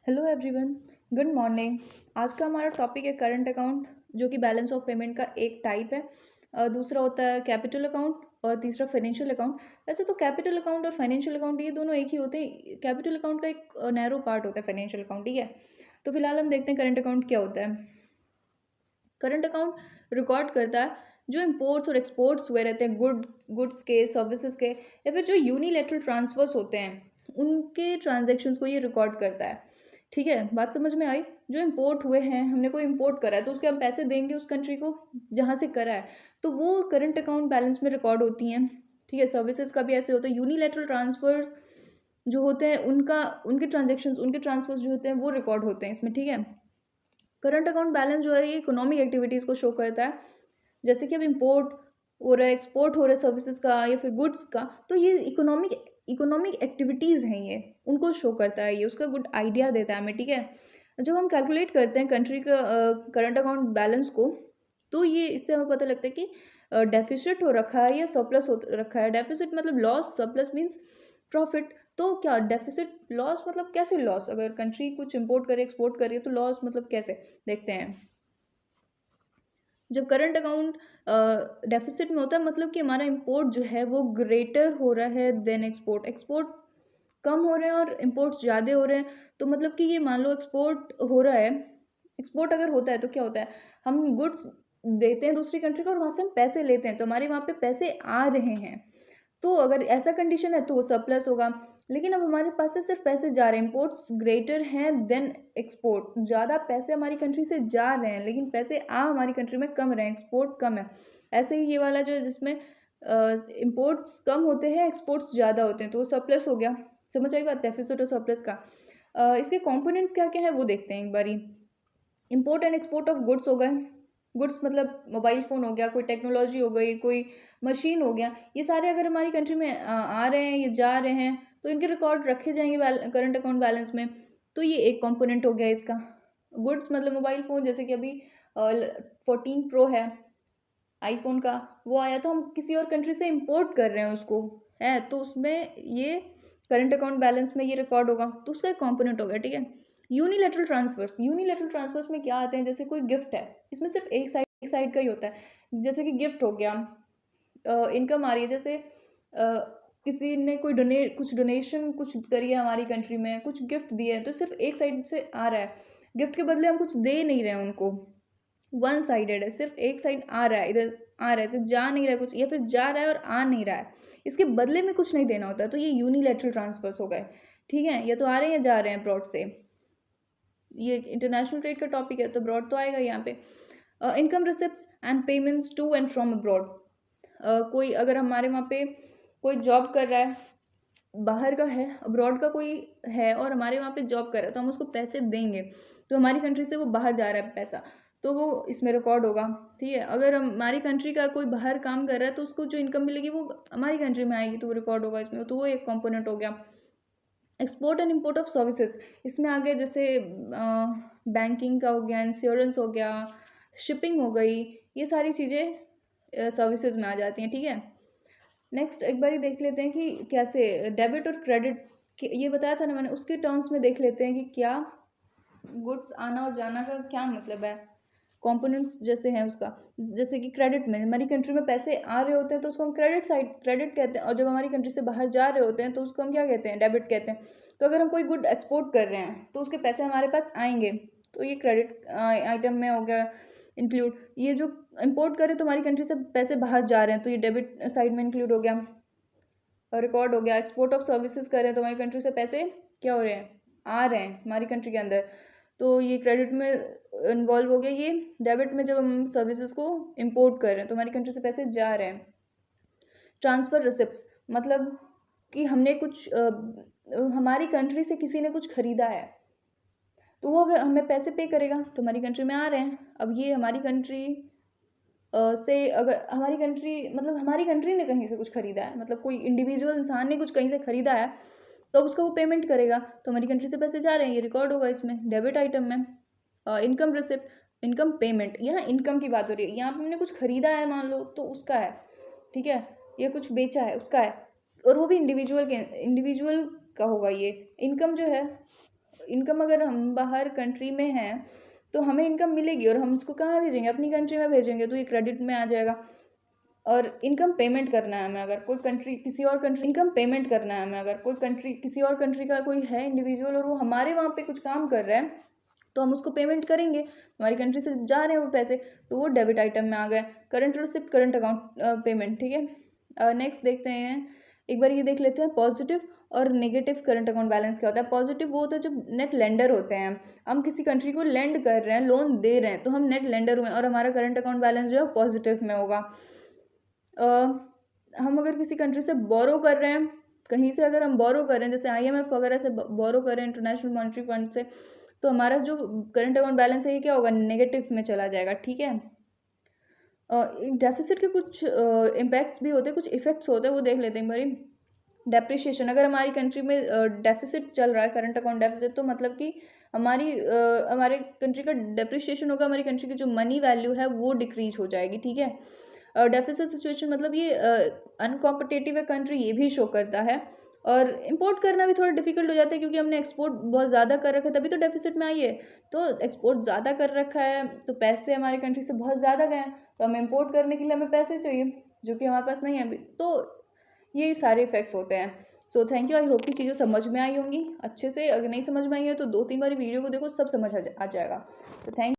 Hello everyone, good morning. आज का हमारा टॉपिक है करंट अकाउंट, जो कि बैलेंस ऑफ पेमेंट का एक टाइप है। दूसरा होता है कैपिटल अकाउंट और तीसरा फाइनेंशियल अकाउंट। वैसे तो कैपिटल अकाउंट और फाइनेंशियल अकाउंट ये दोनों एक ही होते हैं। कैपिटल अकाउंट का एक नैरो पार्ट होता है फाइनेंशियल अकाउंट, ठीक है। तो फिलहाल हम देखते हैं करंट अकाउंट क्या होता है। करंट अकाउंट रिकॉर्ड करता है जो इम्पोर्ट्स और एक्सपोर्ट्स हुए रहते हैं, गुड्स के, सर्विसेज के, या फिर जो यूनिलेटरल ट्रांसफर्स होते हैं उनके ट्रांजेक्शन्स को ये रिकॉर्ड करता है। ठीक है, बात समझ में आई। जो इम्पोर्ट हुए हैं, हमने कोई इम्पोर्ट करा है तो उसके हम पैसे देंगे उस कंट्री को जहाँ से करा है, तो वो करंट अकाउंट बैलेंस में रिकॉर्ड होती हैं। ठीक है, सर्विसेज का भी ऐसे होता है। यूनिलेटरल ट्रांसफर्स जो होते हैं उनका उनके ट्रांजेक्शन्स उनके ट्रांसफर्स जो होते हैं वो रिकॉर्ड होते हैं इसमें। ठीक है, करंट अकाउंट बैलेंस जो है ये इकोनॉमिक एक्टिविटीज़ को शो करता है। जैसे कि अब इम्पोर्ट हो रहा है, एक्सपोर्ट हो रहा है सर्विसेज का या फिर गुड्स का, तो ये इकोनॉमिक एक्टिविटीज़ हैं, ये उनको शो करता है, ये उसका गुड आइडिया देता है हमें। ठीक है, जब हम कैलकुलेट करते हैं कंट्री का करंट अकाउंट बैलेंस को, तो ये इससे हमें पता लगता है कि डेफिसिट हो रखा है या सरप्लस हो रखा है। डेफिसिट मतलब लॉस, सरप्लस मीन्स प्रॉफिट। तो क्या डेफिसिट लॉस मतलब कैसे लॉस, अगर कंट्री कुछ इंपोर्ट करे एक्सपोर्ट करे तो लॉस मतलब कैसे, देखते हैं। जब करंट अकाउंट डेफिसिट में होता है मतलब कि हमारा इंपोर्ट जो है वो ग्रेटर हो रहा है देन एक्सपोर्ट। एक्सपोर्ट कम हो रहे हैं और इंपोर्ट्स ज़्यादा हो रहे हैं, तो मतलब कि ये मान लो एक्सपोर्ट हो रहा है। एक्सपोर्ट अगर होता है तो क्या होता है, हम गुड्स देते हैं दूसरी कंट्री को और वहाँ से हम पैसे लेते हैं, तो हमारे वहाँ पे पैसे आ रहे हैं। तो अगर ऐसा कंडीशन है तो वो सरप्लस होगा। लेकिन अब हमारे पास से सिर्फ पैसे जा रहे हैं, इम्पोर्ट्स ग्रेटर हैं देन एक्सपोर्ट। ज़्यादा पैसे हमारी कंट्री से जा रहे हैं लेकिन पैसे आ हमारी कंट्री में कम रहे हैं, एक्सपोर्ट कम है। ऐसे ही ये वाला जो है जिसमें इम्पोर्ट्स कम होते हैं, एक्सपोर्ट्स ज़्यादा होते हैं, तो वो सरप्लस हो गया। समझ आई बात, डेफिसिट और सरप्लस का। इसके कंपोनेंट्स क्या क्या है वो देखते हैं एक बारी। Import and export of goods हो गए। गुड्स मतलब मोबाइल फ़ोन हो गया, कोई टेक्नोलॉजी हो गई, कोई मशीन हो गया। ये सारे अगर हमारी कंट्री में आ रहे हैं या जा रहे हैं तो इनके रिकॉर्ड रखे जाएंगे करंट अकाउंट बैलेंस में। तो ये एक कंपोनेंट हो गया इसका। गुड्स मतलब मोबाइल फ़ोन, जैसे कि अभी 14 Pro है आईफोन का, वो आया तो हम किसी और कंट्री से इंपोर्ट कर रहे हैं उसको, है तो उसमें ये करंट अकाउंट बैलेंस में ये रिकॉर्ड होगा, तो उसका एक कंपोनेंट हो गया। ठीक है, यूनिलेटरल ट्रांसफर्स में क्या आते हैं, जैसे कोई गिफ्ट है, इसमें सिर्फ एक साइड का ही होता है। जैसे कि गिफ्ट हो गया, इनकम आ रही है, जैसे किसी ने कोई डोनेशन कुछ करी है हमारी कंट्री में, कुछ गिफ्ट दिए है, तो सिर्फ एक साइड से आ रहा है। गिफ्ट के बदले हम कुछ दे नहीं रहे हैं उनको, वन साइडेड है, सिर्फ एक साइड आ रहा है, इधर आ रहा है, सिर्फ जा नहीं रहा है कुछ, या फिर जा रहा है और आ नहीं रहा है, इसके बदले में कुछ नहीं देना होता, तो ये यूनिलेटरल ट्रांसफर्स हो गए। ठीक है, या तो आ रहे हैं या जा रहे हैं अब्रॉड से। ये इंटरनेशनल ट्रेड का टॉपिक है तो अब्रॉड तो आएगा यहाँ पे। Income receipts and payments to and from abroad. कोई अगर हमारे वहाँ पे कोई जॉब कर रहा है, बाहर का है, अब्रॉड का कोई है और हमारे वहाँ पे जॉब कर रहा है, तो हम उसको पैसे देंगे, तो हमारी कंट्री से वो बाहर जा रहा है पैसा, तो वो इसमें रिकॉर्ड होगा। ठीक है, अगर हमारी कंट्री का कोई बाहर काम कर रहा है तो उसको जो इनकम मिलेगी वो हमारी कंट्री में आएगी, तो वो रिकॉर्ड होगा इसमें, तो वो एक कंपोनेंट हो गया। Export and import of services, इसमें आ गया जैसे बैंकिंग का हो गया, इंश्योरेंस हो गया, शिपिंग हो गई, ये सारी चीज़ें सर्विसेज में आ जाती हैं। ठीक है, नेक्स्ट एक बार देख लेते हैं कि कैसे डेबिट और क्रेडिट, ये बताया था ना मैंने, उसके टर्म्स में देख लेते हैं कि क्या गुड्स आना और जाना का क्या मतलब है, कंपोनेंट्स जैसे हैं उसका। जैसे कि क्रेडिट में हमारी कंट्री में पैसे आ रहे होते हैं तो उसको हम क्रेडिट कहते हैं, और जब हमारी कंट्री से बाहर जा रहे होते हैं तो उसको हम क्या कहते हैं, डेबिट कहते हैं। तो अगर हम कोई गुड एक्सपोर्ट कर रहे हैं तो उसके पैसे हमारे पास आएंगे, तो ये क्रेडिट आइटम में हो गया इंक्लूड। ये जो इंपोर्ट करें तो हमारी कंट्री से पैसे बाहर जा रहे हैं, तो ये डेबिट साइड में इंक्लूड हो गया, रिकॉर्ड हो गया। एक्सपोर्ट ऑफ सर्विसेज कर रहे हैं तो हमारी कंट्री से पैसे क्या हो रहे हैं, आ रहे हैं हमारी कंट्री के अंदर, तो ये क्रेडिट में इन्वॉल्व हो गया। ये डेबिट में जब हम सर्विसेज को इंपोर्ट कर रहे हैं तो हमारी कंट्री से पैसे जा रहे हैं। ट्रांसफ़र रिसिप्ट्स मतलब कि हमने कुछ हमारी कंट्री से किसी ने कुछ खरीदा है तो वो हमें पैसे पे करेगा, तो हमारी कंट्री में आ रहे हैं। अब ये हमारी कंट्री से, अगर हमारी कंट्री मतलब हमारी कंट्री ने कहीं से कुछ खरीदा है, मतलब कोई इंडिविजुअल इंसान ने कुछ कहीं से खरीदा है, तो अब उसका वो पेमेंट करेगा, तो हमारी कंट्री से पैसे जा रहे हैं, ये रिकॉर्ड होगा इसमें डेबिट आइटम में। इनकम रिसिप्ट, इनकम पेमेंट, यहाँ इनकम की बात हो रही है, यहाँ पे हमने कुछ खरीदा है मान लो तो उसका है। ठीक है, ये कुछ बेचा है उसका है, और वो भी इंडिविजुअल का होगा। ये इनकम जो है इनकम अगर हम बाहर कंट्री में हैं तो हमें इनकम मिलेगी और हम उसको कहाँ भेजेंगे, अपनी कंट्री में भेजेंगे, तो ये क्रेडिट में आ जाएगा। और इनकम पेमेंट करना है हमें, अगर कोई कंट्री किसी और कंट्री इनकम पेमेंट करना है हमें, अगर कोई कंट्री किसी और कंट्री का कोई है इंडिविजुअल और वो हमारे वहाँ पे कुछ काम कर रहा है तो हम उसको पेमेंट करेंगे, हमारी कंट्री से जा रहे हैं वो पैसे, तो वो डेबिट आइटम में आ गए। Current receipt, current account payment, ठीक है। नेक्स्ट देखते हैं, एक बार ये देख लेते हैं पॉजिटिव और नेगेटिव करंट अकाउंट बैलेंस क्या होता है। पॉजिटिव वो होता है जब नेट लेंडर होते हैं, हम किसी कंट्री को लेंड कर रहे हैं, लोन दे रहे हैं, तो हम नेट लेंडर हुए और हमारा करंट अकाउंट बैलेंस जो है पॉजिटिव में होगा। हम अगर किसी कंट्री से बोरो कर रहे हैं, कहीं से अगर हम बोरो कर रहे हैं, जैसे IMF वगैरह से बोरो कर रहे हैं, इंटरनेशनल मॉनेटरी फंड से, तो हमारा जो करंट अकाउंट बैलेंस है ये क्या होगा, नेगेटिव में चला जाएगा, ठीक है। डेफिसिट के कुछ इम्पैक्ट्स भी होते हैं, कुछ इफेक्ट्स होते हैं, वो देख लेते हैं भाई। डेप्रिशिएशन, अगर हमारी कंट्री में डेफिसिट चल रहा है, करंट अकाउंट डेफिसिट, तो मतलब कि हमारे कंट्री का डेप्रिशिएशन होगा, हमारी कंट्री की जो मनी वैल्यू है वो डिक्रीज हो जाएगी, ठीक है। डेफिसिट सिचुएशन मतलब ये अनकॉम्पिटेटिव है कंट्री, ये भी शो करता है। और इम्पोर्ट करना भी थोड़ा डिफिकल्ट हो जाता है क्योंकि हमने एक्सपोर्ट बहुत ज़्यादा कर रखा है, तभी तो डेफिसिट में आई है। तो एक्सपोर्ट ज़्यादा कर रखा है तो पैसे हमारी कंट्री से बहुत ज़्यादा गए हैं, तो हमें इम्पोर्ट करने के लिए हमें पैसे चाहिए जो कि हमारे पास नहीं है अभी। तो यही सारे इफेक्ट्स होते हैं। So thank you, I hope कि चीज़ें समझ में आई होंगी अच्छे से। अगर नहीं समझ में आई है तो 2-3 बार वीडियो को देखो, सब समझ आ जाएगा। तो थैंक